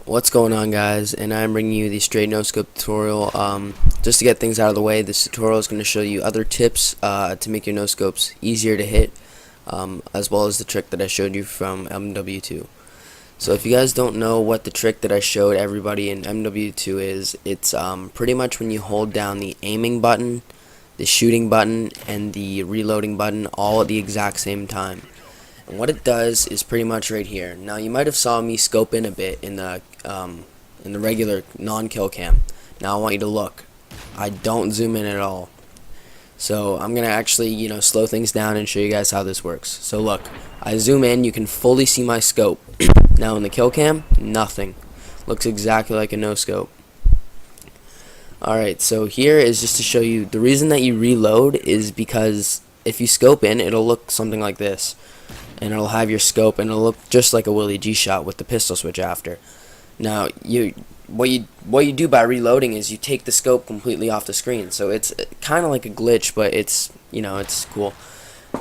What's going on, guys? And I'm bringing you the straight no scope tutorial. Just to get things out of the way, this tutorial is going to show you other tips to make your no scopes easier to hit, as well as the trick that I showed you from MW2. So if you guys don't know what the trick that I showed everybody in MW2 is, it's pretty much when you hold down the aiming button, the shooting button, and the reloading button all at the exact same time. And what it does is pretty much right here. Now you might have saw me scope in a bit in the regular non-kill cam. Now I want you to look. I don't zoom in at all. So I'm gonna actually slow things down and show you guys how this works. So look, I zoom in, you can fully see my scope. Now in the kill cam, nothing. Looks exactly like a no scope. Alright, so here is just to show you the reason that you reload is because if you scope in, it'll look something like this. And it'll have your scope and it'll look just like a Willie G shot with the pistol switch after. Now what you do by reloading is you take the scope completely off the screen, so it's kind of like a glitch, but it's it's cool.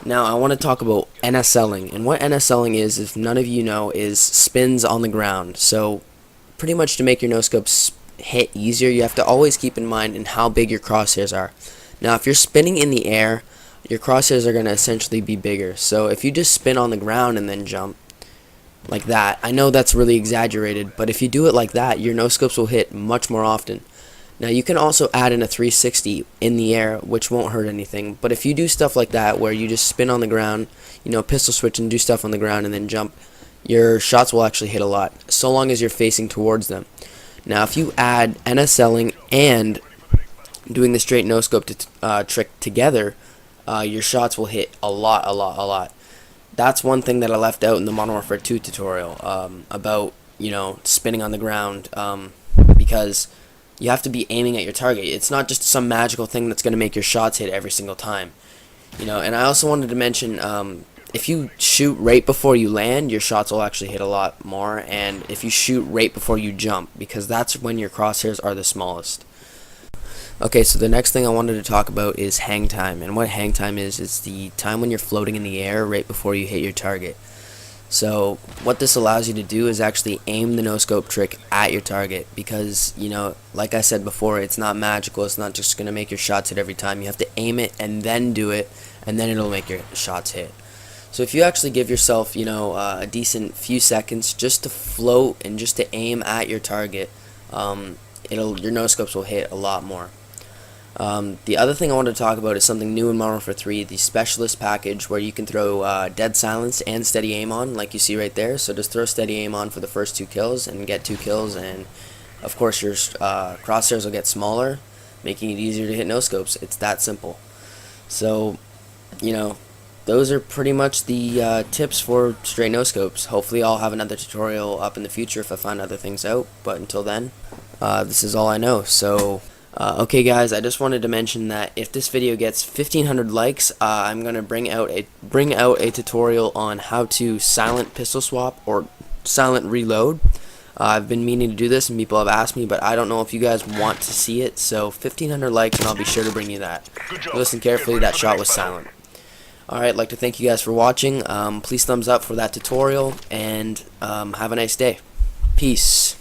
Now I want to talk about NSLing, and what NSLing is, if none of you know, is spins on the ground. So pretty much to make your no scopes hit easier, you have to always keep in mind in how big your crosshairs are. Now if you're spinning in the air, your crosshairs are going to essentially be bigger. So if you just spin on the ground and then jump like that, I know that's really exaggerated, but if you do it like that, your no scopes will hit much more often. Now you can also add in a 360 in the air, which won't hurt anything, but if you do stuff like that where you just spin on the ground, pistol switch and do stuff on the ground and then jump, your shots will actually hit a lot, so long as you're facing towards them. Now if you add NSLing and doing the straight no scope trick together, your shots will hit a lot. That's one thing that I left out in the Modern Warfare 2 tutorial about spinning on the ground, because you have to be aiming at your target. It's not just some magical thing that's going to make your shots hit every single time. And I also wanted to mention, if you shoot right before you land, your shots will actually hit a lot more, and if you shoot right before you jump, because that's when your crosshairs are the smallest. Okay, so the next thing I wanted to talk about is hang time, and what hang time is the time when you're floating in the air right before you hit your target. So what this allows you to do is actually aim the no scope trick at your target, because like I said before, it's not magical. It's not just gonna make your shots hit every time. You have to aim it and then do it, and then it'll make your shots hit. So if you actually give yourself a decent few seconds just to float and just to aim at your target, your no scopes will hit a lot more. The other thing I wanted to talk about is something new in Modern Warfare 3, the Specialist package, where you can throw Dead Silence and Steady Aim on, like you see right there. So just throw Steady Aim on for the first 2 kills and get 2 kills, and of course your crosshairs will get smaller, making it easier to hit no scopes. It's that simple. So those are pretty much the tips for straight no scopes. Hopefully I'll have another tutorial up in the future if I find other things out, but until then, this is all I know. So okay guys, I just wanted to mention that if this video gets 1,500 likes, I'm gonna bring out a tutorial on how to silent pistol swap or silent reload. I've been meaning to do this and people have asked me, but I don't know if you guys want to see it. So 1,500 likes and I'll be sure to bring you that. Listen carefully, that shot was silent. Alright, I'd like to thank you guys for watching. Please thumbs up for that tutorial, and have a nice day. Peace.